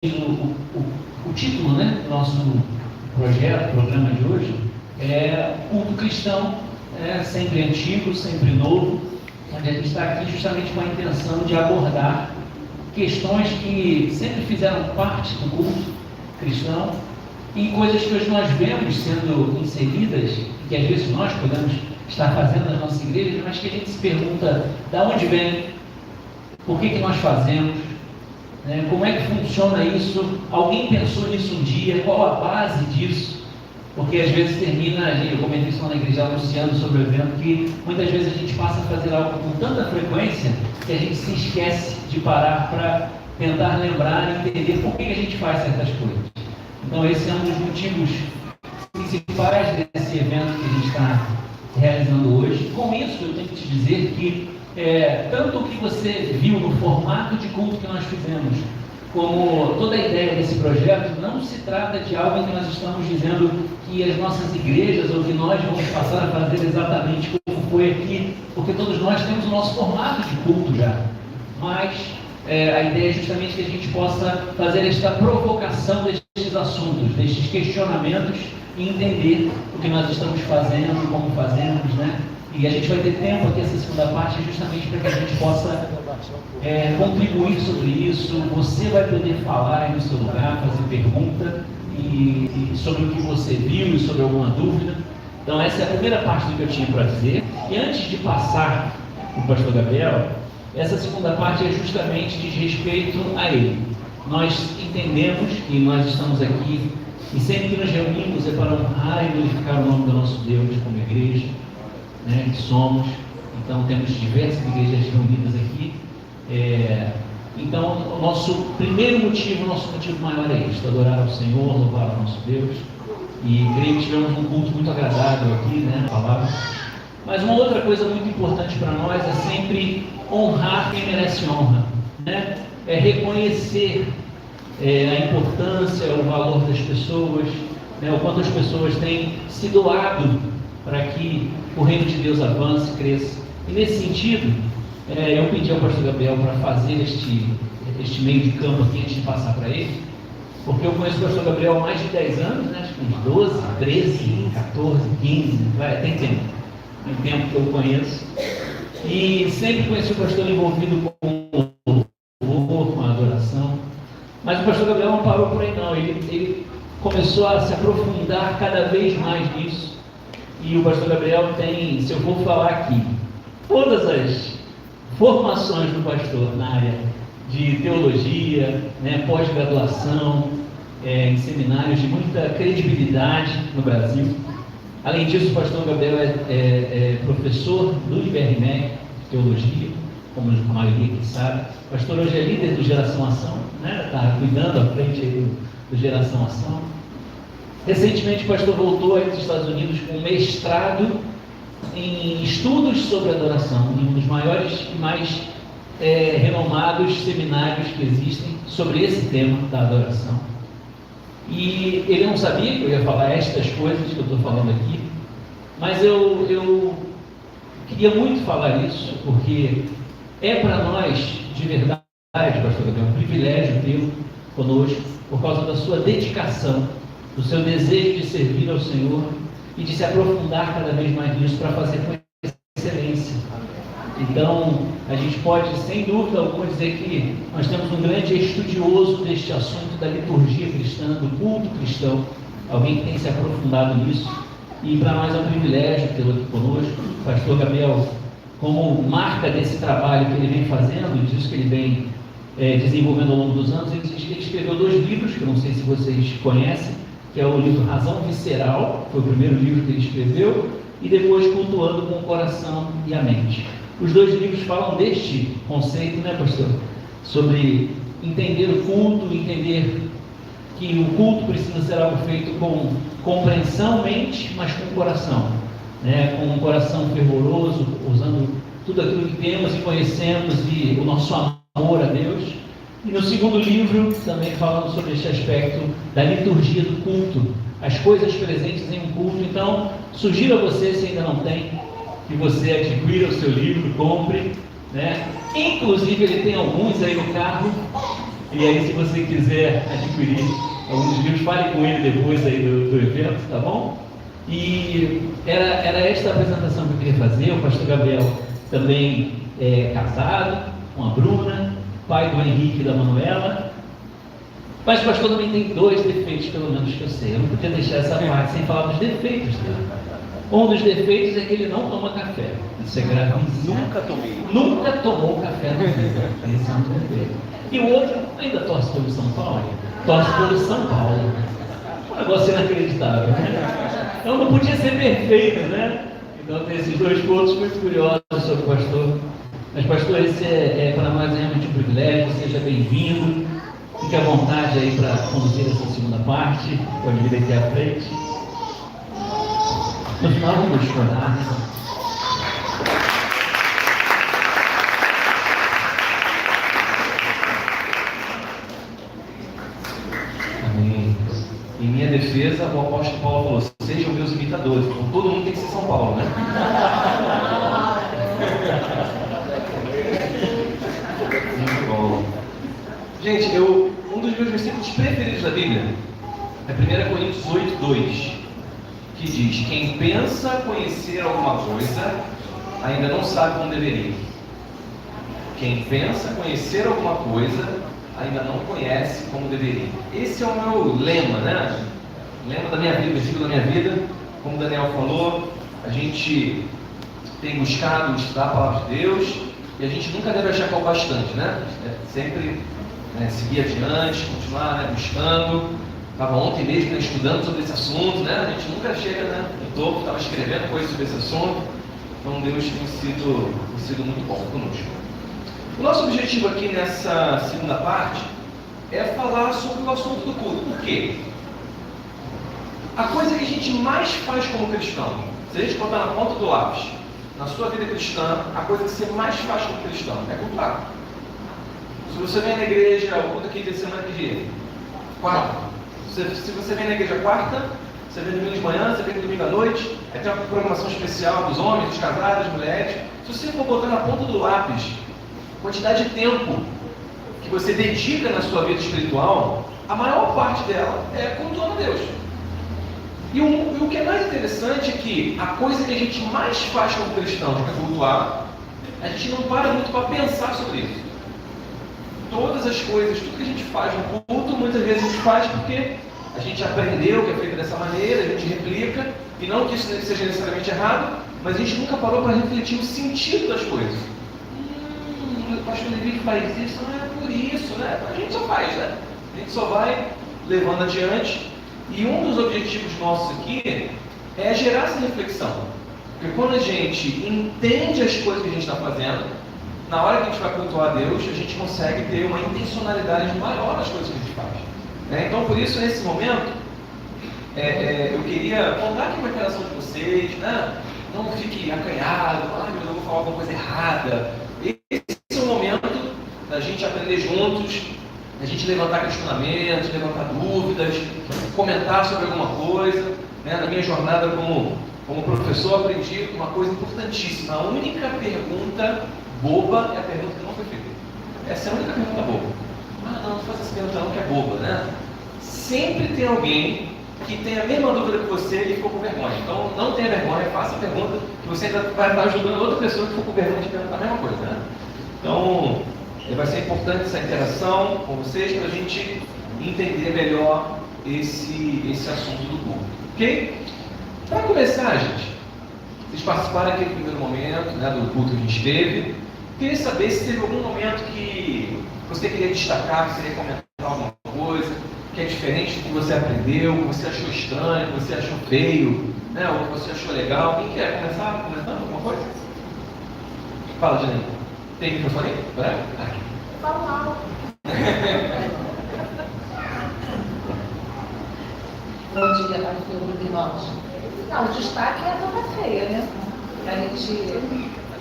O título, né, do nosso programa de hoje é Culto Cristão, sempre antigo, sempre novo, onde a gente está aqui justamente com a intenção de abordar questões que sempre fizeram parte do culto cristão e coisas que hoje nós vemos sendo inseridas e que às vezes nós podemos estar fazendo nas nossas igrejas, mas que a gente se pergunta de onde vem, por que nós fazemos, como é que funciona isso? Alguém pensou nisso um dia? Qual a base disso? Porque às vezes termina, eu comentei isso lá na igreja anunciando sobre o evento, que muitas vezes a gente passa a fazer algo com tanta frequência que a gente se esquece de parar para tentar lembrar e entender por que a gente faz certas coisas. Então esse é um dos motivos principais desse evento que a gente está realizando hoje. Com isso eu tenho que te dizer que tanto o que você viu no formato de culto que nós fizemos, como toda a ideia desse projeto, não se trata de algo em que nós estamos dizendo que as nossas igrejas ou que nós vamos passar a fazer exatamente como foi aqui, porque todos nós temos o nosso formato de culto já. Mas a ideia é justamente que a gente possa fazer esta provocação destes assuntos, destes questionamentos e entender o que nós estamos fazendo, como fazemos, E a gente vai ter tempo aqui, essa segunda parte, justamente para que a gente possa contribuir sobre isso. Você vai poder falar aí no seu lugar, fazer pergunta e sobre o que você viu e sobre alguma dúvida. Então essa é a primeira parte do que eu tinha para dizer. E antes de passar para o pastor Gabriel, essa segunda parte é justamente de respeito a ele. Nós entendemos que nós estamos aqui e sempre que nos reunimos é para honrar e glorificar o nome do nosso Deus como igreja, que somos. Então temos diversas igrejas reunidas aqui. Então o nosso primeiro motivo, o nosso motivo maior é este: adorar ao Senhor, louvar ao nosso Deus. E creio que tivemos um culto muito agradável aqui, na palavra. Mas uma outra coisa muito importante para nós é sempre honrar quem merece honra, É reconhecer a importância, o valor das pessoas, o quanto as pessoas têm se doado para que o reino de Deus avance, cresça. E nesse sentido, eu pedi ao pastor Gabriel para fazer este meio de campo aqui antes de passar para ele, porque eu conheço o pastor Gabriel há mais de 10 anos, acho que uns 12, 13, 14, 15, tem tempo. Tem tempo que eu conheço. E sempre conheci o pastor envolvido com louvor, com a adoração. Mas o pastor Gabriel não parou por aí não, ele começou a se aprofundar cada vez mais nisso. E o pastor Gabriel tem, se eu for falar aqui, todas as formações do pastor na área de teologia, pós-graduação, em seminários de muita credibilidade no Brasil. Além disso, o pastor Gabriel é professor do IBRMEC de teologia, como a maioria aqui sabe. O pastor hoje é líder do Geração Ação, está cuidando à frente do Geração Ação. Recentemente o pastor voltou aí dos Estados Unidos com um mestrado em estudos sobre adoração, em um dos maiores e mais renomados seminários que existem sobre esse tema da adoração. E ele não sabia que eu ia falar estas coisas que eu estou falando aqui, mas eu queria muito falar isso, porque é para nós, de verdade, pastor Gabriel, um privilégio tê-lo conosco, por causa da sua dedicação, do seu desejo de servir ao Senhor e de se aprofundar cada vez mais nisso para fazer com excelência. Então, a gente pode, sem dúvida alguma, dizer que nós temos um grande estudioso deste assunto da liturgia cristã, do culto cristão, alguém que tem se aprofundado nisso, e para nós é um privilégio tê-lo aqui conosco. O pastor Gabriel, como marca desse trabalho que ele vem fazendo, disso que ele vem desenvolvendo ao longo dos anos, ele escreveu 2 livros, que eu não sei se vocês conhecem, que é o livro Razão Visceral, foi o primeiro livro que ele escreveu, e depois Cultuando com o Coração e a Mente. Os 2 livros falam deste conceito, pastor? Sobre entender o culto, entender que o culto precisa ser algo feito com compreensão, mente, mas com o coração, com um coração fervoroso, usando tudo aquilo que temos e conhecemos e o nosso amor a Deus. E no segundo livro, também falando sobre este aspecto da liturgia do culto, as coisas presentes em um culto. Então, sugiro a você, se ainda não tem, que você adquira o seu livro, compre, Inclusive, ele tem alguns aí no carro, E aí, se você quiser adquirir alguns livros, fale com ele depois aí do evento, tá bom? E era esta apresentação que eu queria fazer. O pastor Gabriel também é casado com a Bruna, pai do Henrique e da Manuela. Mas o pastor também tem 2 defeitos, pelo menos que eu sei. Eu não podia deixar essa parte sem falar dos defeitos dele. Um dos defeitos é que ele não toma café. Isso é gravíssimo. Nunca tomei. Nunca tomou café na vida. Esse é um defeito. E o outro ainda torce pelo São Paulo. Torce pelo São Paulo. Um negócio inacreditável, né? Então não podia ser perfeito, né? Então tem esses 2 pontos muito curiosos sobre o pastor. Mas pastor, esse para nós realmente um privilégio. Seja bem-vindo. Fique à vontade aí para conduzir essa segunda parte. Pode vir aqui à frente. No final vamos chorar, né? Amém. Em minha defesa, o apóstolo Paulo falou: sejam meus imitadores. Então todo mundo tem que ser São Paulo, né? Muito bom. Gente, um dos meus versículos preferidos da Bíblia é 1 Coríntios 8:2, que diz: quem pensa conhecer alguma coisa ainda não sabe como deveria. Quem pensa conhecer alguma coisa ainda não conhece como deveria. Esse é o meu lema, né? Lema da minha vida, versículo da minha vida. Como o Daniel falou, a gente tem buscado estudar a palavra de Deus e a gente nunca deve achar que é o bastante, né? Sempre seguir adiante, continuar buscando. Estava ontem mesmo estudando sobre esse assunto, né? A gente nunca chega no topo, estava escrevendo coisas sobre esse assunto. Então Deus tem sido muito bom conosco. O nosso objetivo aqui nessa segunda parte é falar sobre o assunto do culto. Por quê? A coisa que a gente mais faz como cristão, se a gente botar na ponta do lápis, na sua vida cristã, a coisa que você mais faz como cristão é cultuar. Se você vem na igreja, o culto aqui tem semana que dia? Quarta. Se você vem na igreja quarta, você vem domingo de manhã, você vem domingo à noite, aí tem uma programação especial dos homens, dos casados, das mulheres. Se você for botar na ponta do lápis a quantidade de tempo que você dedica na sua vida espiritual, a maior parte dela é cultuando a Deus. E o que é mais interessante é que a coisa que a gente mais faz como cristão, que é cultuar, a gente não para muito para pensar sobre isso. Todas as coisas, tudo que a gente faz no culto, muitas vezes a gente faz porque a gente aprendeu que é feito dessa maneira, a gente replica, e não que isso seja necessariamente errado, mas a gente nunca parou para refletir o sentido das coisas. O pastor Levi que faz isso, não é por isso, né? A gente só faz, né? A gente só vai levando adiante. E um dos objetivos nossos aqui é gerar essa reflexão. Porque quando a gente entende as coisas que a gente está fazendo, na hora que a gente vai cultuar a Deus, a gente consegue ter uma intencionalidade maior nas coisas que a gente faz. Então, por isso, nesse momento, eu queria contar aqui com a interação de vocês, né? Não fique acanhado, meu Deus, eu vou falar alguma coisa errada. Esse é o momento da gente aprender juntos, da gente levantar questionamentos, levantar dúvidas, comentar sobre alguma coisa. Na minha jornada como professor, aprendi uma coisa importantíssima. A única pergunta boba é a pergunta que não foi feita. Essa é a única pergunta boba. Não faz essa pergunta não, que é boba, né? Sempre tem alguém que tem a mesma dúvida que você e ficou com vergonha. Então não tenha vergonha, faça a pergunta que você ainda vai estar ajudando outra pessoa que ficou com vergonha de perguntar a mesma coisa, né? Então vai ser importante essa interação com vocês para a gente entender melhor esse assunto do culto. Ok? Para começar, gente, vocês participaram aqui do primeiro momento, né, do culto que a gente teve. Queria saber se teve algum momento que você queria destacar, que você queria comentar alguma coisa que é diferente do que você aprendeu, que você achou estranho, que você achou feio, né, ou que você achou legal. Quem quer começar comentando alguma coisa? Fala, Janine. Tem microfone aí? Aqui. Fala mal. Bom dia, pastor, irmãos. Não, o destaque é a toda feia, né? A gente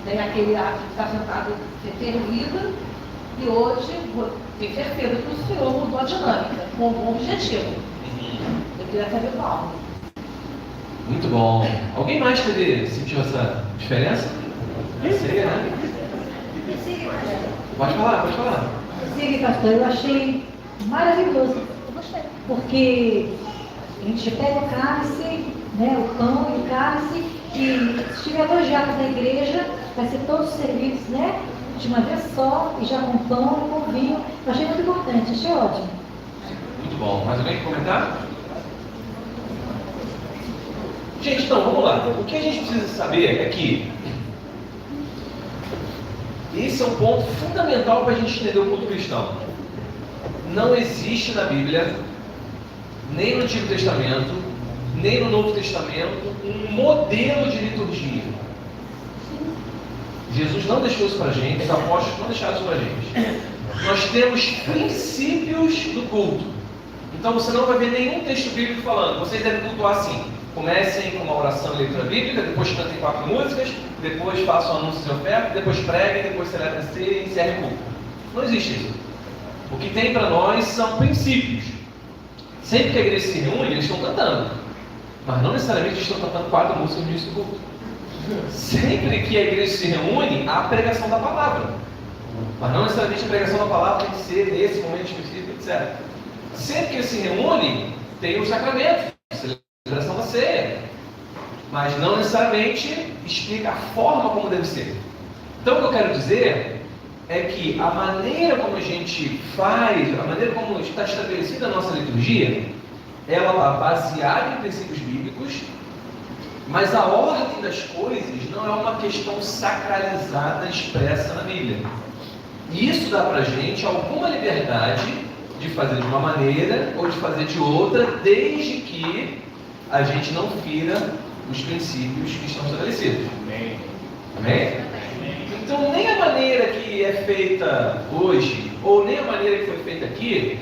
tem aquele ato de estar sentado determinado e hoje tem certeza que o Senhor mudou a dinâmica com um objetivo. Eu queria saber qual. Muito bom. Alguém mais sentiu essa diferença? Sei, né? Pode falar, pode falar. Cília e pastor, eu achei maravilhoso. Eu gostei. Porque a gente pega o cálice, né, o pão e o cálice, e se estiver elogiado da igreja, vai ser todos servidos, né, de uma vez só, e já com pão e com vinho. Eu achei muito importante, achei ótimo. Muito bom. Mais alguém quer comentar? Gente, então, vamos lá. O que a gente precisa saber é que esse é um ponto fundamental para a gente entender o culto cristão. Não existe na Bíblia, nem no Antigo Testamento, nem no Novo Testamento, um modelo de liturgia. Jesus não deixou isso para a gente, os apóstolos não deixaram isso para a gente. Nós temos princípios do culto. Então você não vai ver nenhum texto bíblico falando, vocês devem cultuar assim. Comecem com uma oração e leitura bíblica, depois cantem 4 músicas, depois façam anúncios de oferta, depois preguem, depois celebrem e encerrem o culto. Não existe isso. O que tem para nós são princípios. Sempre que a igreja se reúne, eles estão cantando. Mas não necessariamente eles estão cantando 4 músicas no início do culto. Sempre que a igreja se reúne, há a pregação da palavra. Mas não necessariamente a pregação da palavra tem que ser nesse momento específico, etc. Sempre que eles se reúnem, tem os sacramentos, a celebração da ceia. Mas não necessariamente explica a forma como deve ser. Então o que eu quero dizer é que a maneira como a gente faz, a maneira como está estabelecida a nossa liturgia, ela está baseada em princípios bíblicos, mas a ordem das coisas não é uma questão sacralizada, expressa na Bíblia. E isso dá para a gente alguma liberdade de fazer de uma maneira ou de fazer de outra, desde que a gente não fira os princípios que estão estabelecidos. Amém? Amém? Então, nem a maneira que é feita hoje, ou nem a maneira que foi feita aqui,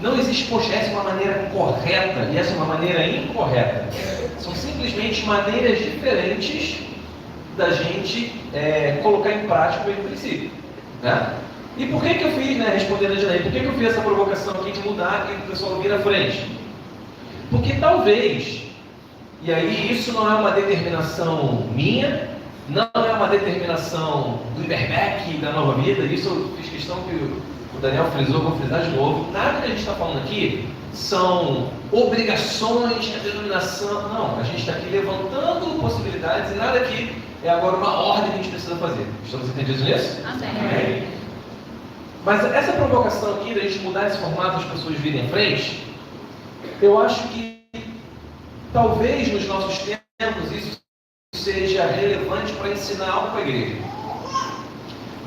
não existe, poxa, essa é uma maneira correta e essa é uma maneira incorreta. São simplesmente maneiras diferentes da gente colocar em prática o princípio. Né? E por que eu fiz, respondendo a Janaí, por que eu fiz essa provocação aqui de mudar aqui para o pessoal vir à frente? Porque talvez, e aí isso não é uma determinação minha, não é uma determinação do Iberbeck da Nova Vida, isso eu fiz questão que o Daniel frisou, vou frisar de novo. Nada que a gente está falando aqui são obrigações que a denominação. Não, a gente está aqui levantando possibilidades e nada aqui é agora uma ordem que a gente precisa fazer. Estamos entendidos nisso? Amém. Amém. Mas essa provocação aqui, da gente mudar esse formato, as pessoas virem em frente, eu acho que talvez nos nossos tempos isso seja relevante para ensinar algo para a igreja.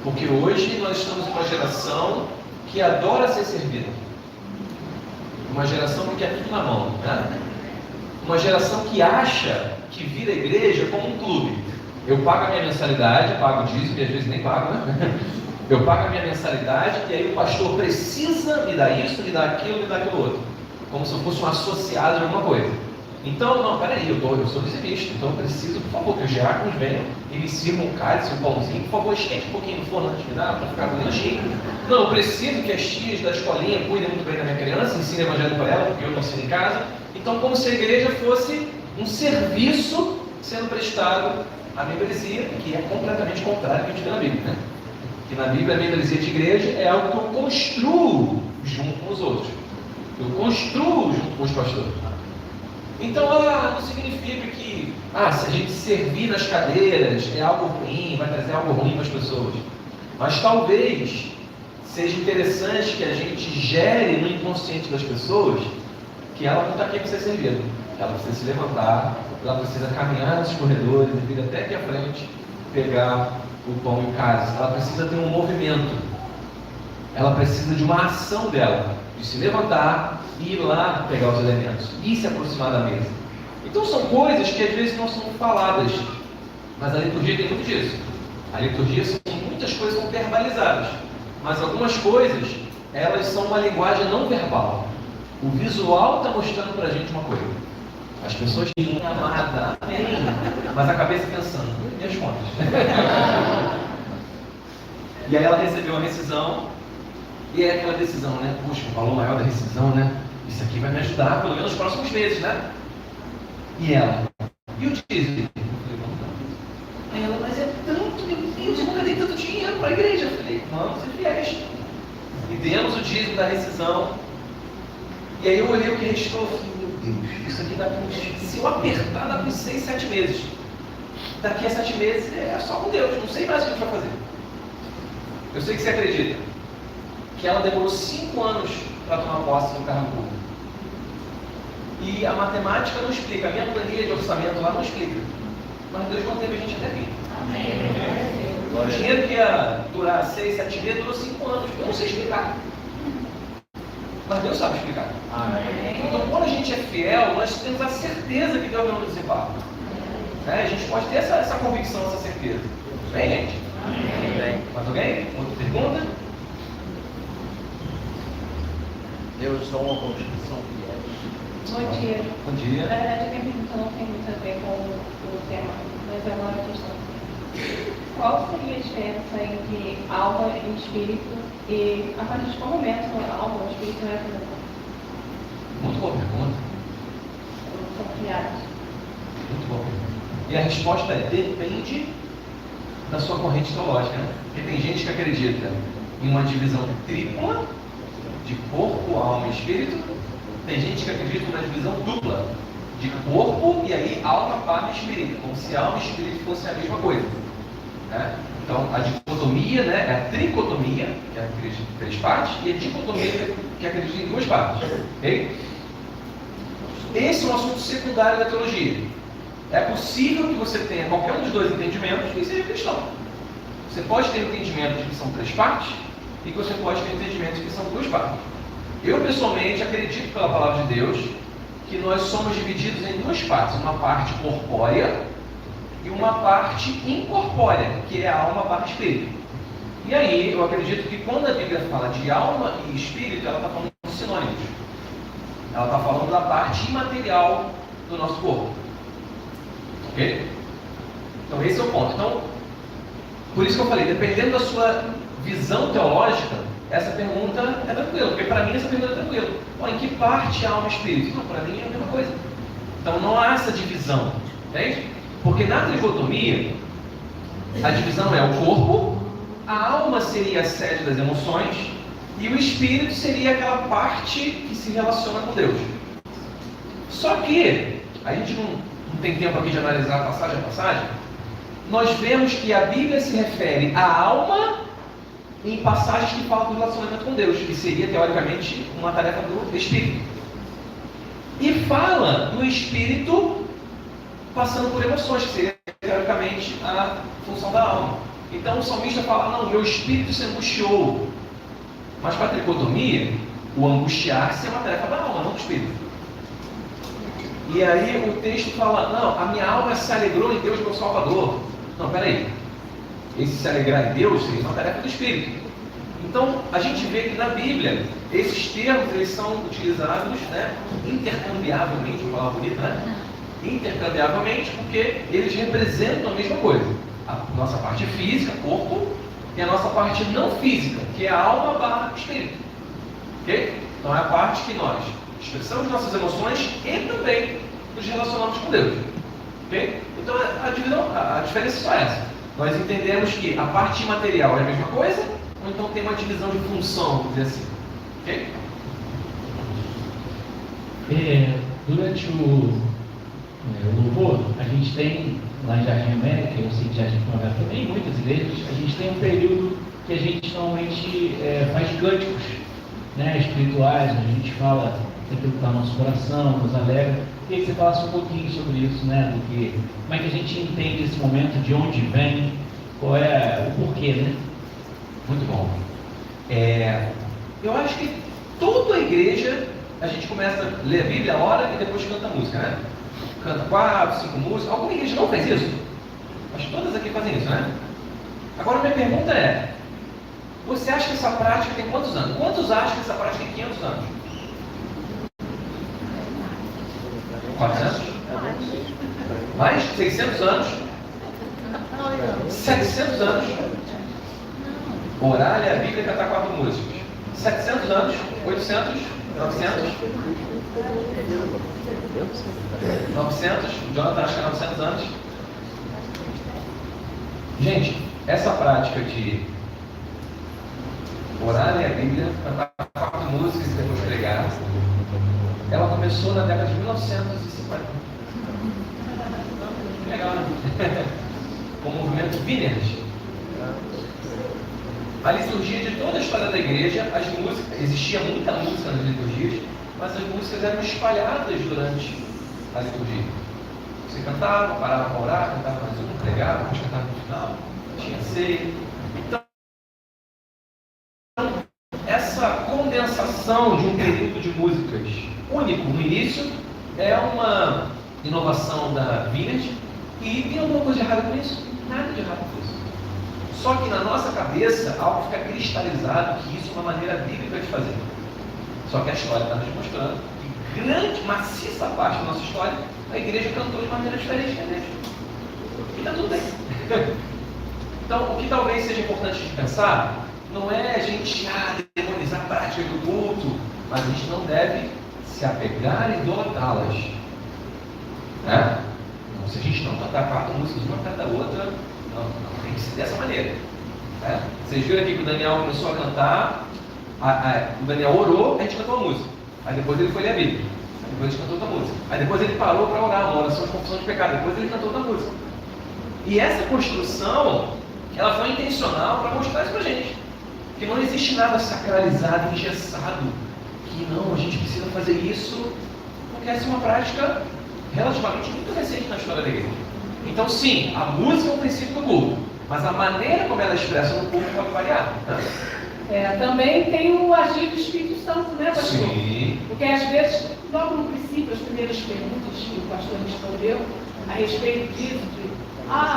Porque hoje nós estamos em uma geração que adora ser servida. Uma geração que quer tudo na mão. Né? Uma geração que acha que vir à igreja como um clube. Eu pago a minha mensalidade, pago o dízimo e às vezes nem pago, né? Eu pago a minha mensalidade e aí o pastor precisa me dar isso, me dar aquilo, me dar aquilo outro. Como se eu fosse um associado de alguma coisa. Então, não, peraí, eu sou dizimista, então eu preciso, por favor, que os diáconos venham e me sirvam um cálice, um pãozinho, por favor, esquente um pouquinho no forno antes de me dar, para ficar com lanchinho. Não, eu preciso que as tias da escolinha cuidem muito bem da minha criança, ensinem evangelho para ela, porque eu não ensino em casa. Então, como se a igreja fosse um serviço sendo prestado à membresia, que é completamente contrário ao que a gente vê na Bíblia, né? Que na Bíblia a membresia de igreja é algo que eu construo junto com os outros. Eu construo junto com os pastores. Então, não significa que se a gente servir nas cadeiras é algo ruim, vai trazer algo ruim para as pessoas. Mas talvez seja interessante que a gente gere no inconsciente das pessoas que ela não está aqui para ser servida. Ela precisa se levantar, ela precisa caminhar nos corredores, vir até aqui à frente, pegar o pão e o cálice. Ela precisa ter um movimento. Ela precisa de uma ação dela, de se levantar e ir lá pegar os elementos e se aproximar da mesa. Então são coisas que às vezes não são faladas, mas a liturgia tem muito disso. A liturgia são muitas coisas são verbalizadas, mas algumas coisas elas são uma linguagem não verbal. O visual está mostrando para a gente uma coisa. As pessoas dizem amada, amém, mas a cabeça pensando, minhas contas. E aí ela recebeu a rescisão. E é aquela decisão, né? Puxa, o valor maior da rescisão, né? Isso aqui vai me ajudar pelo menos nos próximos meses, né? E ela? E o dízimo? Aí ela, mas é tanto, meu Deus, eu nunca dei tanto dinheiro para a igreja. Eu falei, vamos ser fiéis. e demos o dízimo da rescisão. E aí eu olhei o que restou e falei, meu Deus, isso aqui dá para uns... Se eu apertar, dá para uns 6, 7 meses. Daqui a 7 meses é só com Deus, não sei mais o que a gente vai fazer. Eu sei que você acredita que ela demorou 5 anos para tomar posse no cargo público. E a matemática não explica, a minha planilha de orçamento lá não explica. Mas Deus manteve a gente até aqui. O dinheiro que ia durar 6, 7 meses durou 5 anos. Eu não sei explicar. Mas Deus sabe explicar. Então, quando a gente é fiel, nós temos a certeza que Deus não nos desampara. A gente pode ter essa convicção, essa certeza. Bem, gente? Bem. Mais alguém? Outra pergunta? Deus dá uma constituição fiel. Bom dia. Bom dia. Na verdade, a minha pergunta não tem muito a ver com o tema, mas é uma questão. Qual seria a diferença entre alma e espírito e a partir de qual momento a alma ou o espírito é Muito boa pergunta. são criados? Muito boa pergunta. E a resposta é: depende da sua corrente teológica. Né? Porque tem gente que acredita em uma divisão tripla de corpo, alma e espírito. Tem gente que acredita em uma divisão dupla de corpo e aí alma, alma e espírito, como se alma e espírito fossem a mesma coisa. Né? Então, a dicotomia, né, é a tricotomia, que acredita em 3 partes, e a dicotomia, que acredita em 2 partes. Okay? Esse é um assunto secundário da teologia. É possível que você tenha qualquer um dos 2 entendimentos e seja cristão. Você pode ter o entendimento de que são 3 partes e que você pode ter o entendimento de que são 2 partes. Eu, pessoalmente, acredito pela palavra de Deus que nós somos divididos em 2 partes. Uma parte corpórea e uma parte incorpórea, que é a alma barra espírito. E aí, eu acredito que quando a Bíblia fala de alma e espírito, ela está falando de sinônimos. Ela está falando da parte imaterial do nosso corpo. Ok? Então, esse é o ponto. Então, por isso que eu falei, dependendo da sua visão teológica, essa pergunta é tranquila, porque para mim essa pergunta é tranquila. Bom, em que parte a alma e espírito? Não, para mim é a mesma coisa. Então não há essa divisão, entende? Porque na tricotomia, a divisão é o corpo, a alma seria a sede das emoções e o espírito seria aquela parte que se relaciona com Deus. Só que, a gente não tem tempo aqui de analisar passagem a passagem, nós vemos que a Bíblia se refere à alma em passagens que falam do relacionamento com Deus, que seria, teoricamente, uma tarefa do Espírito. E fala do Espírito passando por emoções, que seria, teoricamente, a função da alma. Então, o salmista fala, não, meu espírito se angustiou. Mas para a tricotomia, o angustiar-se é uma tarefa da alma, não do Espírito. E aí o texto fala, não, a minha alma se alegrou em Deus, meu Salvador. Não, peraí. Esse se alegrar em Deus seria uma tarefa do Espírito. Então, a gente vê que na Bíblia, esses termos eles são utilizados, né, intercambiavelmente, uma palavra bonita, né? Intercambiavelmente, porque eles representam a mesma coisa. A nossa parte física, corpo, e a nossa parte não física, que é a alma barra espírito. Ok? Então é a parte que nós expressamos nossas emoções e também nos relacionamos com Deus. Ok? Então a diferença é só essa. Nós entendemos que a parte imaterial é a mesma coisa, ou então tem uma divisão de função, vamos dizer assim. Ok? Durante o louvor, a gente tem, lá em Jardim América, eu sei que Jardim Primavera também, em muitas igrejas, a gente tem um período que a gente normalmente faz cânticos, né, espirituais, a gente fala daquilo que está no nosso coração, nos alegra. Queria que você falasse um pouquinho sobre isso, né, como é que a gente entende esse momento, de onde vem, qual é o porquê, né? Muito bom. Eu acho que toda a igreja, a gente começa a ler a Bíblia, ora e depois canta música, né? Canta 4, 5 músicas. Alguma igreja não faz isso? Acho que todas aqui fazem isso, né? Agora, minha pergunta é, você acha que essa prática tem quantos anos? Quantos acham que essa prática tem 500 anos? 400? Mais? 600 anos? 700 anos? Orar, ler a Bíblia e cantar 4 músicas. 700 anos? 800? 900? 900? Jonathan acha que é 900 anos. Gente, essa prática de orar, ler a Bíblia, cantar 4 músicas e depois pregar. Ela começou na década de 1950. Legal, né? Com o movimento Vineyard. A liturgia de toda a história da igreja, as músicas, existia muita música nas liturgias, mas as músicas eram espalhadas durante a liturgia. Você cantava, parava para orar, cantava mais um, pregava, depois cantava no final, tinha ceia. Então, essa condensação de um período de músicas único no início é uma inovação da Vineyard. E tem alguma coisa de errada com isso? Nada de errado com isso. Só que na nossa cabeça, algo fica cristalizado que isso é uma maneira bíblica de fazer. Só que a história está nos mostrando que grande, maciça parte da nossa história, a igreja cantou de maneira diferente que a igreja. E está tudo bem. Então, o que talvez seja importante de pensar, não é a gente demonizar a prática do culto, mas a gente não deve se apegar e idolatrá-las. Né? Se a gente não cantar 4 músicas, uma atrás da outra, não tem que ser dessa maneira. Né? Vocês viram aqui que o Daniel começou a cantar, o Daniel orou, a gente cantou a música. Aí depois ele foi ler a Bíblia. Aí depois a gente cantou outra música. Aí depois ele parou para orar, uma oração de confissão de pecado. Depois ele cantou outra música. E essa construção, ela foi intencional para mostrar isso para a gente. Que não existe nada sacralizado, engessado. Que não, a gente precisa fazer isso, porque essa é uma prática relativamente muito recente na história da igreja. Então, sim, a música é um princípio do culto, mas a maneira como ela é expressa no culto pode variar. Né? Também tem o agir do Espírito Santo, né, pastor? Sim. Porque às vezes, logo no princípio, as primeiras perguntas que o pastor respondeu a respeito disso,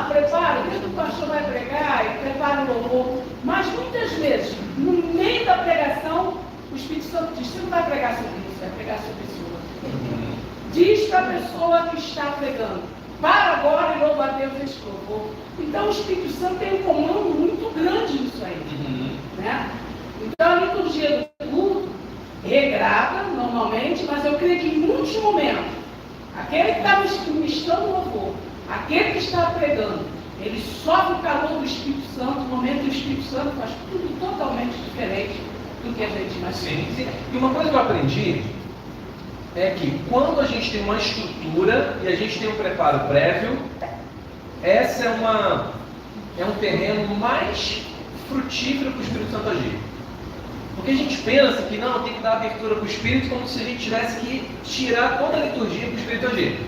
prepara, o pastor vai pregar e prepara o louvor. Mas muitas vezes, no meio da pregação, o Espírito Santo diz: você não vai pregar sobre isso, vai pregar sobre isso. Diz para a pessoa que está pregando: para agora e louva a Deus este louvor. Então o Espírito Santo tem um comando muito grande nisso aí. Né? Então a liturgia do culto, regrada normalmente, mas eu creio que em muitos momentos, aquele que está ministrando o louvor, aquele que está pregando, ele sofre o calor do Espírito Santo, no momento que o Espírito Santo faz tudo totalmente diferente do que a gente imagina. Sim. E uma coisa que eu aprendi é que quando a gente tem uma estrutura e a gente tem um preparo prévio, essa é um terreno mais frutífero para o Espírito Santo agir. Porque a gente pensa que não, tem que dar abertura para o Espírito, como se a gente tivesse que tirar toda a liturgia para o Espírito agir.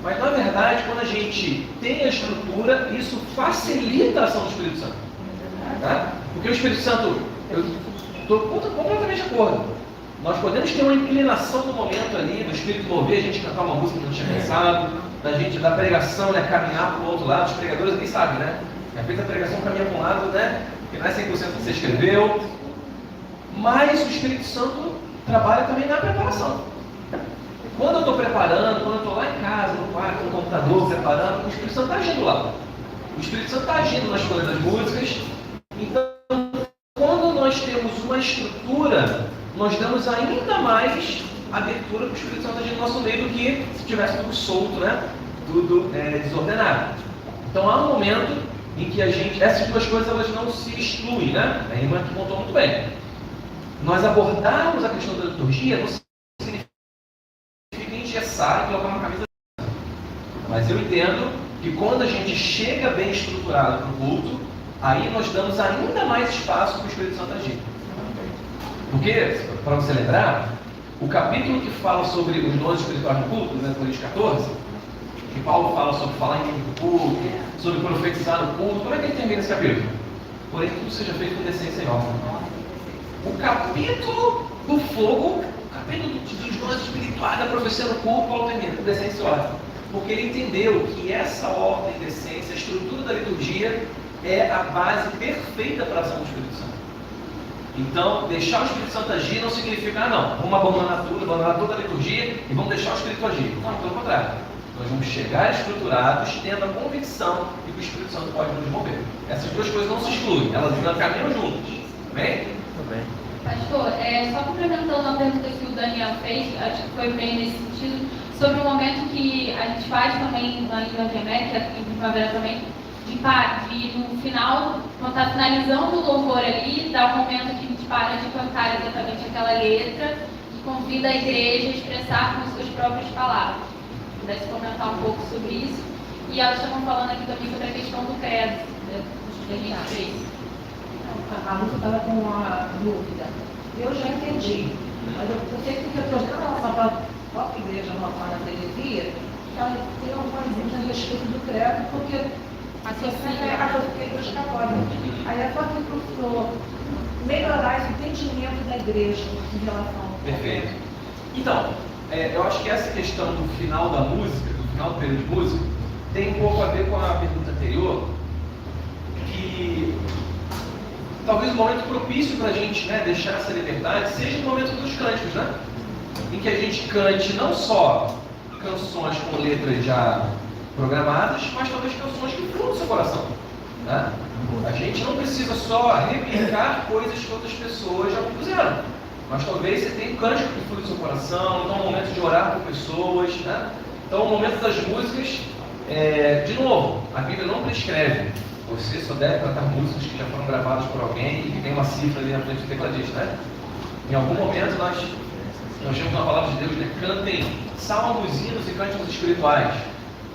Mas na verdade, quando a gente tem a estrutura, isso facilita a ação do Espírito Santo. Tá? Porque o Espírito Santo, eu estou completamente de acordo. Nós podemos ter uma inclinação no momento ali, do Espírito mover, a gente cantar uma música que não tinha pensado, da pregação, né, caminhar para o outro lado. Os pregadores aqui sabem, né? De repente a pregação caminha para um lado, né? Que não é 100% que você escreveu. Mas o Espírito Santo trabalha também na preparação. Quando eu estou preparando, quando eu estou lá em casa, no quarto, no computador, preparando, o Espírito Santo está agindo lá. O Espírito Santo está agindo na escolha das músicas. Então, quando nós temos uma estrutura, nós damos ainda mais abertura para o Espírito Santo agir no nosso meio do que se tivesse tudo solto, né? Tudo desordenado. Então há um momento em que essas duas coisas elas não se excluem, né? A irmã que contou muito bem. Nós abordarmos a questão da liturgia não significa engessar e colocar uma camisa. Mas eu entendo que quando a gente chega bem estruturado para o culto, aí nós damos ainda mais espaço para o Espírito Santo agir. Porque, para você lembrar, o capítulo que fala sobre os dons espirituais do culto, né, Coríntios 14, que Paulo fala sobre falar em língua do culto, sobre profetizar no culto, como é que ele termina esse capítulo? Porém, tudo seja feito com decência e honra. O capítulo do fogo, o capítulo dos dons espirituais, da profecia no culto, Paulo termina com decência e honra. Porque ele entendeu que essa ordem, decência, a estrutura da liturgia é a base perfeita para a ação do Espírito Santo. Então, deixar o Espírito Santo agir não significa, vamos abandonar tudo, abandonar toda a liturgia e vamos deixar o Espírito agir. Não, pelo contrário. Nós vamos chegar estruturados, tendo a convicção de que o Espírito Santo pode nos mover. Essas duas coisas não se excluem, elas caminham juntas. Amém? Bem. Pastor, só complementando a pergunta que o Daniel fez, acho que foi bem nesse sentido, sobre o momento que a gente faz também na Língua Gemec, em Primavera também, de no final, quando está finalizando o louvor ali, dá um momento que a gente para de cantar exatamente aquela letra e convida a igreja a expressar com suas próprias palavras. Se pudesse comentar um pouco sobre isso. E elas estavam falando aqui também sobre a questão do credo, né, que a gente fez. A Lúcia estava com uma dúvida. Eu já entendi. Mas eu sei que eu estou em relação para a própria igreja nossa na Teresia, que ela tem algumas dúvidas a respeito do credo, porque a igreja católica. Aí é só que para o senhor melhorar esse entendimento da igreja em relação ao Perfeito. Então, eu acho que essa questão do final da música, do final do período de música, tem um pouco a ver com a pergunta anterior, que talvez o momento propício para a gente, né, deixar essa liberdade seja o momento dos cânticos, né? Em que a gente cante não só canções com letras já programadas, mas talvez canções que fluam do seu coração, né? A gente não precisa só replicar coisas que outras pessoas já compuseram, mas talvez você tenha um cântico que flui do seu coração, então é um momento de orar por pessoas, né? Então o momento das músicas, de novo, a Bíblia não prescreve. Você só deve tratar músicas que já foram gravadas por alguém e que tem uma cifra ali na frente do tecladista, né? Em algum momento nós temos uma palavra de Deus, né? Cantem salmos, hinos e cânticos espirituais,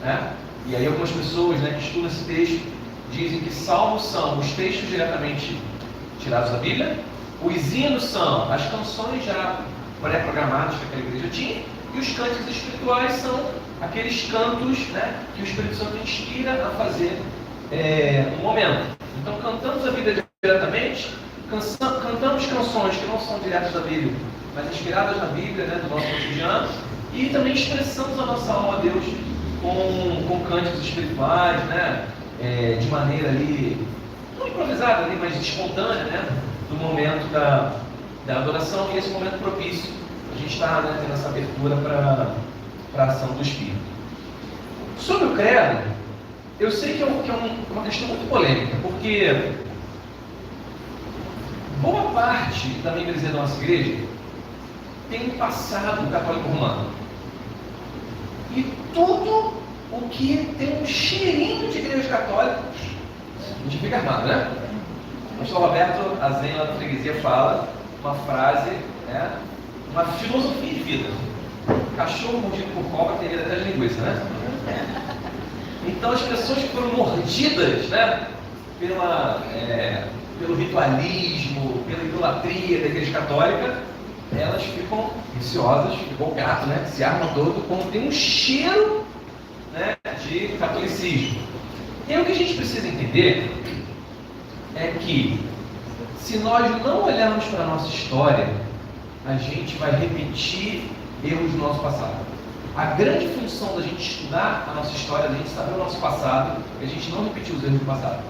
né? E aí algumas pessoas, né, que estudam esse texto dizem que salmos são os textos diretamente tirados da Bíblia, os hinos são as canções já pré-programadas que aquela igreja tinha, e os cânticos espirituais são aqueles cantos, né, que o Espírito Santo inspira a fazer no momento. Então cantamos a Bíblia diretamente, cantamos canções que não são diretas da Bíblia, mas inspiradas na Bíblia, né, do nosso cotidiano, e também expressamos a nossa alma a Deus com cânticos espirituais, né, de maneira ali, não improvisada ali, mas espontânea, né, no momento da adoração, e esse momento propício, a gente está, né, tendo essa abertura para a ação do Espírito. Sobre o credo, eu sei que é uma questão muito polêmica, porque boa parte da membresia da nossa igreja tem um passado católico romano. E tudo o que tem um cheirinho de igreja católica, a gente fica armado, né? O pastor Roberto Azenha, lá da freguesia, fala uma frase, né, uma filosofia de vida. Cachorro mordido por cobra tem medo até de linguiça, né? Então as pessoas que foram mordidas, né, pelo ritualismo, pela idolatria da igreja católica, elas ficam viciosas, igual o gato, né? Se armam todo quando tem um cheiro, né, de catolicismo. E aí o que a gente precisa entender é que, se nós não olharmos para a nossa história, a gente vai repetir erros do nosso passado. A grande função da gente estudar a nossa história, da gente saber o nosso passado, é a gente não repetir os erros do passado.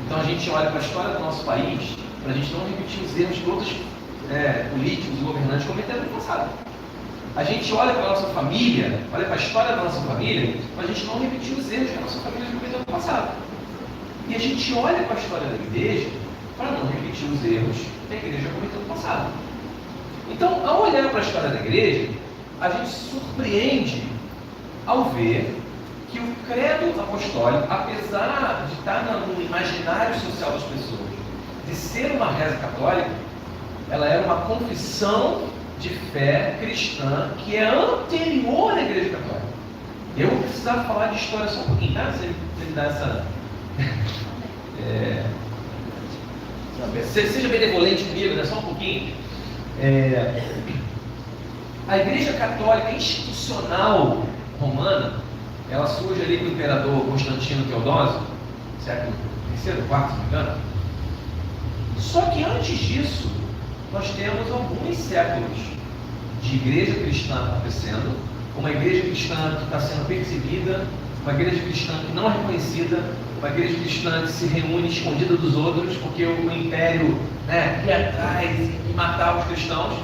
Então a gente olha para a história do nosso país, para a gente não repetir os erros que outros políticos e governantes cometeram no passado. A gente olha para a nossa família, olha para a história da nossa família, para a gente não repetir os erros que a nossa família cometeu no passado. E a gente olha para a história da igreja para não repetir os erros que a igreja cometeu no passado. Então, ao olhar para a história da igreja, a gente se surpreende ao ver que o credo apostólico, apesar de estar no imaginário social das pessoas, de ser uma reza católica, ela era uma confissão de fé cristã que é anterior à igreja católica. Eu vou precisar falar de história só um pouquinho, tá? Você me dá essa... Seja benevolente comigo, né? Só um pouquinho. A igreja católica institucional romana, ela surge ali com o imperador Constantino Teodósio, século III, IV, se não me engano. Só que antes disso, nós temos alguns séculos de igreja cristã acontecendo, uma igreja cristã que está sendo perseguida, uma igreja cristã que não é reconhecida, uma igreja cristã que se reúne escondida dos outros, porque o império, né, ia atrás e matava os cristãos.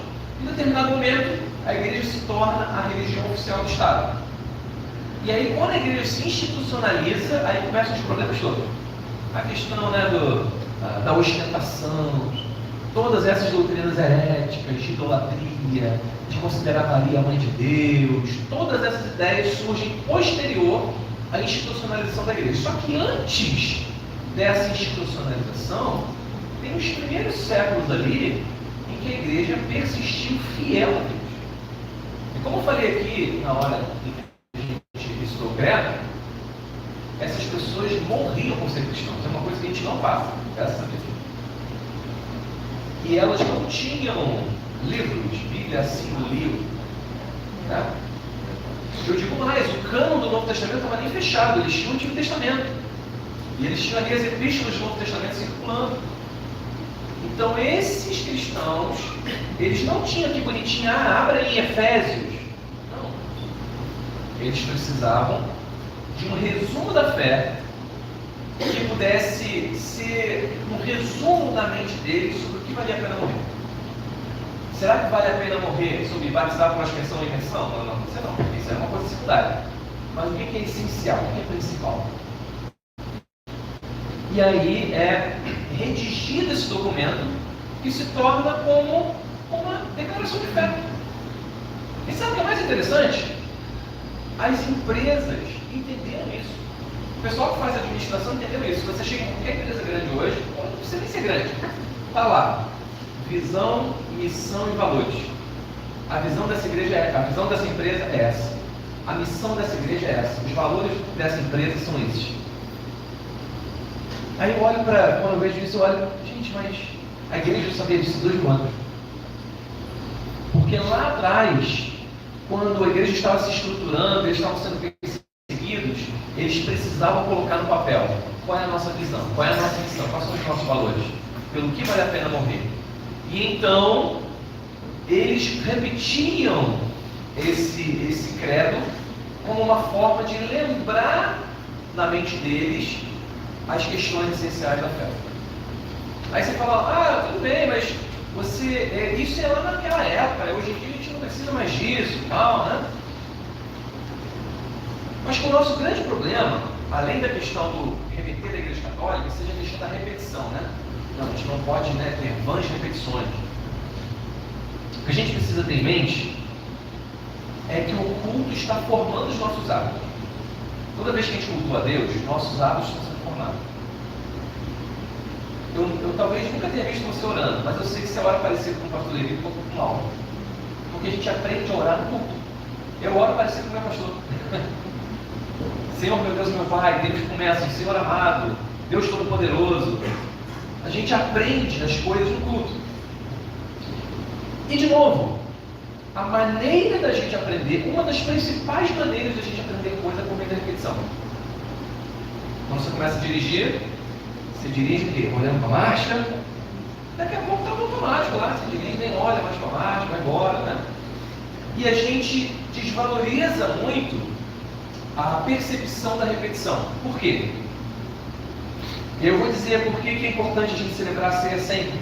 Em determinado momento, a igreja se torna a religião oficial do Estado. E aí, quando a igreja se institucionaliza, aí começam os problemas todos. A questão, né, da ostentação, todas essas doutrinas heréticas, de idolatria, de considerar Maria a mãe de Deus, todas essas ideias surgem posterior à institucionalização da igreja. Só que antes dessa institucionalização, tem os primeiros séculos ali em que a igreja persistiu fiel a Deus. E como eu falei aqui na hora em que a gente estudou o credo, essas pessoas morriam por ser cristãos. É uma coisa que a gente não faz, graças a Deus. E elas não tinham livros, Bíblia assim no livro. Né? Eu digo mais, o cânon do Novo Testamento não estava nem fechado, eles tinham o Antigo Testamento. E eles tinham ali as epístolas do Novo Testamento circulando. Então esses cristãos, eles não tinham aqui bonitinho, abra em Efésios. Não. Eles precisavam de um resumo da fé que pudesse ser um resumo da mente deles sobre o que valia a pena morrer. Será que vale a pena morrer sobre batizar por aspersão ou imersão? Não, isso é uma coisa secundária. Mas o que é essencial? O que é principal? E aí é redigido esse documento que se torna como uma declaração de fé. E sabe o que é mais interessante? As empresas entenderam isso. O pessoal que faz administração entendeu isso. Você chega em qualquer empresa grande hoje, não precisa nem ser grande. Está lá. Visão, missão e valores. A visão dessa igreja a visão dessa empresa é essa. A missão dessa igreja é essa. Os valores dessa empresa são esses. Aí eu olho quando eu vejo isso, eu olho, gente, mas a igreja sabia disso 2 anos. Porque lá atrás, quando a igreja estava se estruturando, eles estavam sendo perseguidos, eles precisavam colocar no papel qual é a nossa visão, qual é a nossa missão, quais são os nossos valores, pelo que vale a pena morrer. E então, eles repetiam esse credo como uma forma de lembrar na mente deles as questões essenciais da fé. Aí você fala, tudo bem, mas isso é lá naquela época, hoje em dia a gente não precisa mais disso e tal, né? Mas que o nosso grande problema, além da questão do remeter da Igreja Católica, seja a questão da repetição, né? Não, a gente não pode ter vãs repetições. O que a gente precisa ter em mente é que o culto está formando os nossos hábitos. Toda vez que a gente cultua a Deus, nossos hábitos estão sendo formados. Eu talvez nunca tenha visto você orando, mas eu sei que você ora parecido com o pastor Levi, com o Mauro. Porque a gente aprende a orar no culto. Eu oro parecido com o meu pastor. Senhor, meu Deus, meu Pai, Deus começa, Senhor amado, Deus Todo-Poderoso. A gente aprende as coisas no culto. E de novo, a maneira da gente aprender, uma das principais maneiras da gente aprender coisa é por meio da repetição. Quando você começa a dirigir, você dirige o quê? Olhando para a marcha, daqui a pouco está no automático lá, você dirige, nem olha mais para a marcha, vai embora, né? E a gente desvaloriza muito a percepção da repetição. Por quê? Eu vou dizer por que é importante a gente celebrar a ceia sempre.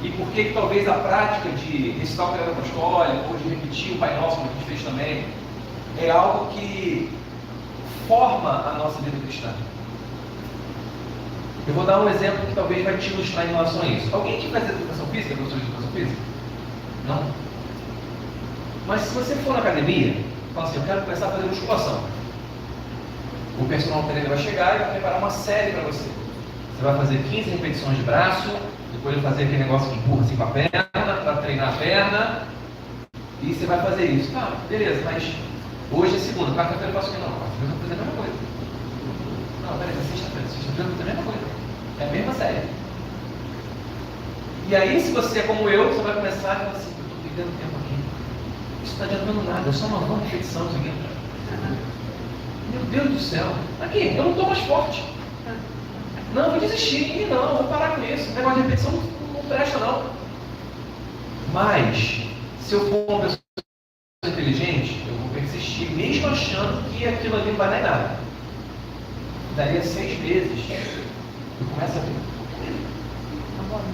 E por que talvez a prática de recitar o credo apostólico ou de repetir o Pai Nosso, como a gente fez também, é algo que forma a nossa vida cristã. Eu vou dar um exemplo que talvez vai te ilustrar em relação a isso. Alguém que faz educação física, professor de educação física? Não? Mas se você for na academia, fala assim, eu quero começar a fazer musculação. O personal trainer vai chegar e vai preparar uma série para você. Você vai fazer 15 repetições de braço, depois vai fazer aquele negócio que empurra assim com a perna, para treinar a perna, e você vai fazer isso. Tá, beleza, mas hoje é segunda, quarta-feira eu faço o que? Não, quarta-feira eu vou fazer a mesma coisa. Não, peraí, sexta-feira eu vou fazer a mesma coisa. É a mesma série. E aí, se você é como eu, você vai começar a falar assim, eu estou perdendo tempo aqui. Isso não está adiantando nada, é só uma nova repetição isso aqui. Meu Deus do céu, aqui, eu não estou mais forte. Não, vou desistir, não, vou parar com isso. O negócio de repetição não presta, não. Mas, se eu for uma pessoa inteligente, eu vou persistir, mesmo achando que aquilo ali não vai dar nada. Daria 6 meses, eu começo a ver.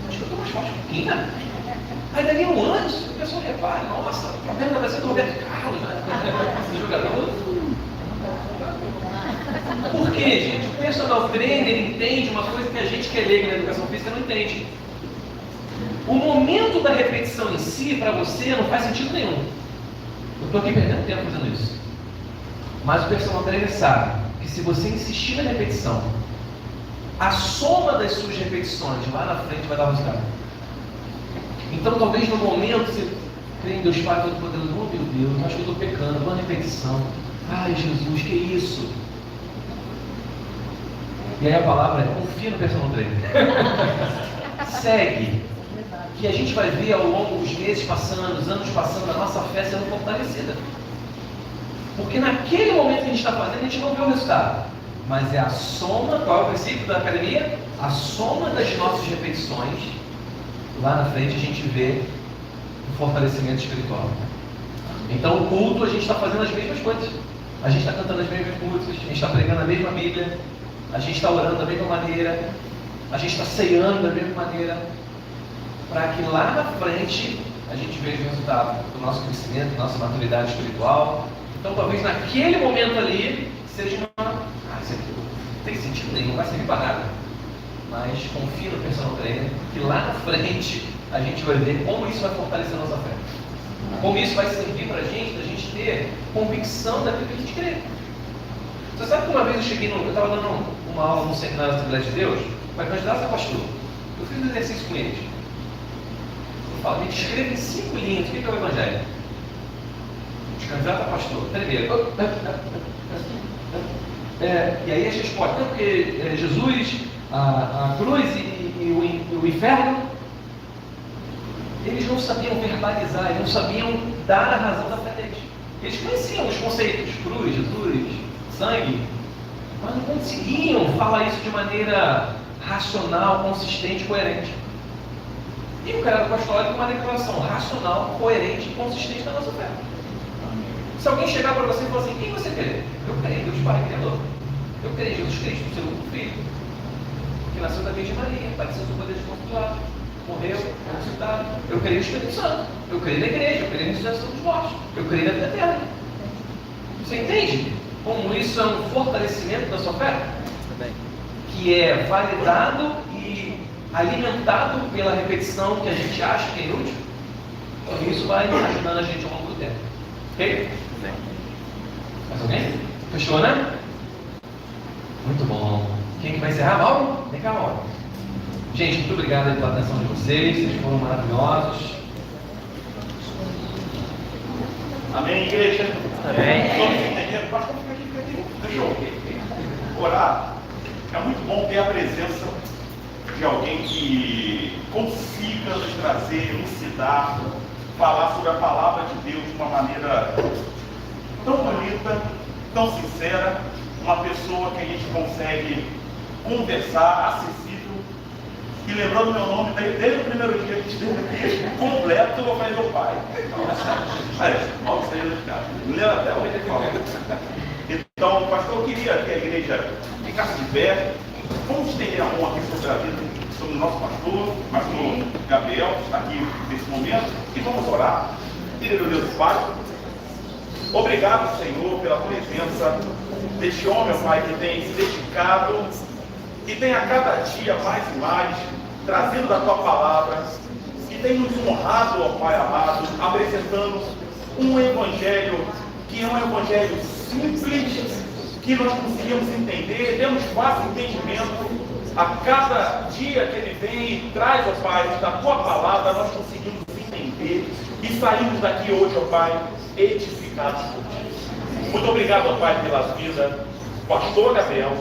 Acho que eu estou mais forte um pouquinho, né? Aí daria um ano, a pessoa repara, nossa, o problema vai ser do Roberto Carlos, né? Esse jogador. Por quê, gente? O personal trainer entende uma coisa que a gente que é leigo na educação física não entende. O momento da repetição em si, para você, não faz sentido nenhum. Eu estou aqui perdendo tempo fazendo isso. Mas o personal trainer sabe que se você insistir na repetição, a soma das suas repetições lá na frente vai dar resultado. Então, talvez no momento você crê em Deus Pai Todo-Poderoso, oh meu Deus, acho que eu estou pecando, uma repetição. Ai, Jesus, que isso? E aí a palavra é: confia no personal trainer. Segue. Que a gente vai ver ao longo dos meses passando, os anos passando, a nossa fé sendo fortalecida. Porque naquele momento que a gente está fazendo, a gente não vê o resultado. Mas é a soma, qual é o princípio da academia? A soma das nossas repetições. Lá na frente a gente vê o fortalecimento espiritual. Então o culto, a gente está fazendo as mesmas coisas. A gente está cantando as mesmas músicas, a gente está pregando a mesma Bíblia, a gente está orando da mesma maneira, a gente está ceando da mesma maneira, para que lá na frente a gente veja o resultado do nosso crescimento, da nossa maturidade espiritual. Então talvez naquele momento ali seja uma... isso aqui não tem sentido nenhum, não vai servir para nada. Mas confia no personal trainer, que lá na frente a gente vai ver como isso vai fortalecer a nossa fé. Como isso vai servir para a gente ter convicção daquilo que a gente crê. Você sabe que uma vez eu estava dando uma aula no seminário da Assembleia de Deus, para candidatos a pastor. Eu fiz um exercício com eles. Eu falo, me descreva em 5 linhas o que é o Evangelho. De candidato a pastor. Primeiro. E aí as respostas, não, porque Jesus, a cruz e o inferno, eles não sabiam verbalizar, eles não sabiam dar a razão da fé deles. Eles conheciam os conceitos, cruz, Jesus, sangue, mas não conseguiam falar isso de maneira racional, consistente, coerente. E o cara apostólico uma declaração racional, coerente e consistente da nossa fé. Se alguém chegar para você e falar assim, quem você crê? Eu creio em Deus Pai Criador. Eu creio em Jesus Cristo, seu único filho, que nasceu da Virgem Maria, padeceu do poder de Ponto morreu, ressuscitado. Eu creio no Espírito Santo. Eu creio na igreja, eu creio na ressurreição dos mortos. Eu creio na vida eterna. Você entende como isso é um fortalecimento da sua fé? Que é validado e alimentado pela repetição que a gente acha que é inútil. Então isso vai ajudando a gente ao longo do tempo. Ok? Mais alguém? Fechou, né? Muito bom. Quem que vai encerrar? Mauro? Vem cá, Mauro. Gente, muito obrigado pela atenção de vocês foram maravilhosos. Amém, igreja? Amém. Pastor, fica aqui. Deixa eu orar. É muito bom ter a presença de alguém que consiga nos trazer, elucidar, falar sobre a palavra de Deus de uma maneira tão bonita, tão sincera, uma pessoa que a gente consegue conversar, acessível. E lembrando meu nome, desde o primeiro dia que a gente esteve aqui, completo, eu falei meu pai. Mal saiu de casa. Me lembro até hoje que fala. Então, pastor, eu queria que a igreja ficasse de pé. Vamos estender a mão aqui sobre a vida, sobre o nosso pastor Gabriel, que está aqui nesse momento, e vamos orar. Querido Deus Pai, obrigado, Senhor, pela presença deste homem, Pai, que tem se dedicado e tem a cada dia mais e mais trazendo da Tua palavra, que tem nos honrado, ó Pai amado, apresentando um evangelho que é um evangelho simples, que nós conseguimos entender, temos fácil entendimento. A cada dia que ele vem e traz, ó Pai, da Tua palavra, nós conseguimos entender e saímos daqui hoje, ó Pai, edificados por Ti. Muito obrigado, ó Pai, pela vida do pastor Gabriel,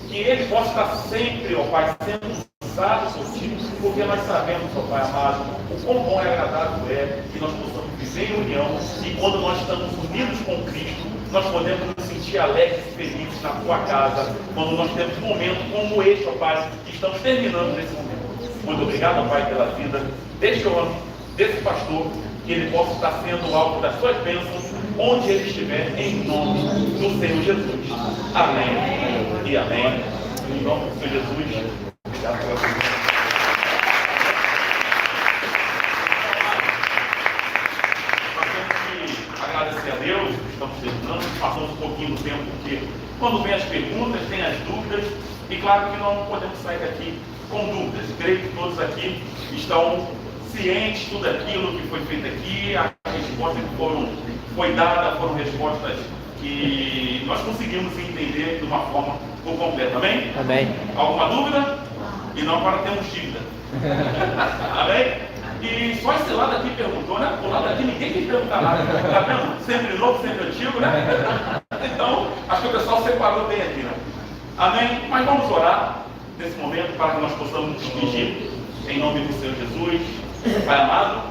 que ele possa estar sempre, ó Pai, sendo usado por Ti, porque nós sabemos, ó Pai amado, o quão bom e agradável é que nós possamos viver em união, e quando nós estamos unidos com Cristo, nós podemos nos sentir alegres e felizes na Tua casa, quando nós temos um momento como este, ó Pai, que estamos terminando nesse momento. Muito obrigado, ó Pai, pela vida deste homem, desse pastor, que ele possa estar sendo alvo das Suas bênçãos, onde ele estiver, em nome do Senhor Jesus. Amém e amém. Em nome do Senhor Jesus. Obrigado pela presença. Nós temos que agradecer a Deus, estamos terminando, passamos um pouquinho do tempo, porque quando vem as perguntas, tem as dúvidas, e claro que não podemos sair daqui com dúvidas. Creio que todos aqui estão cientes de tudo aquilo que foi feito aqui, as respostas que foi dada foram respostas que nós conseguimos entender de uma forma por completo. Amém? Amém. Alguma dúvida? E não agora temos dívida. Amém? E só esse lado aqui perguntou, né? O lado aqui ninguém quis perguntar nada. Tá vendo? Sempre novo, sempre antigo, né? Então, acho que o pessoal separou bem aqui, né? Amém? Mas vamos orar nesse momento para que nós possamos nos despedir em nome do Senhor Jesus. Pai amado,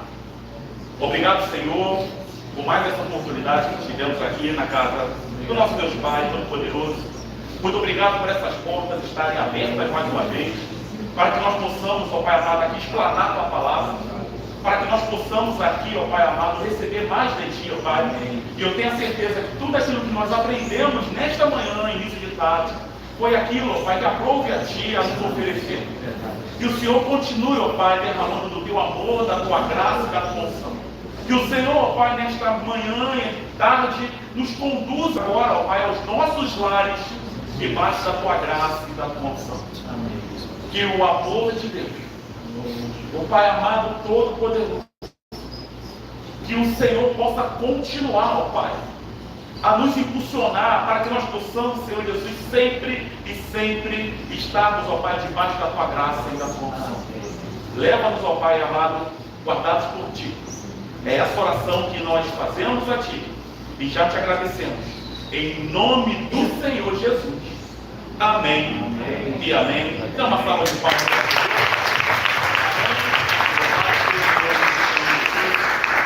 obrigado, Senhor, por mais essa oportunidade que tivemos aqui na casa do nosso Deus Pai Todo-Poderoso. Muito obrigado por essas portas estarem abertas mais uma vez, para que nós possamos, ó Pai amado, aqui explanar a Tua palavra, para que nós possamos aqui, ó Pai amado, receber mais de Ti, ó Pai. E eu tenho a certeza que tudo aquilo que nós aprendemos nesta manhã, início de tarde, foi aquilo, ó Pai, que aprove a Ti a nos oferecer. Que o Senhor continue, ó Pai, derramando do Teu amor, da Tua graça e da Tua unção. Que o Senhor, ó Pai, nesta manhã e tarde, nos conduza agora, ó Pai, aos nossos lares, debaixo da Tua graça e da Tua unção. Que o amor de Deus, o Pai amado todo-poderoso, que o Senhor possa continuar, ó Pai, a nos impulsionar para que nós possamos, Senhor Jesus, sempre e sempre estarmos, ó Pai, debaixo da Tua graça e da Tua unção. Leva-nos, ó Pai amado, guardados por Ti. É essa oração que nós fazemos a Ti e já Te agradecemos. Em nome do Senhor Jesus. Amém. E amém. Dá uma salva de palmas.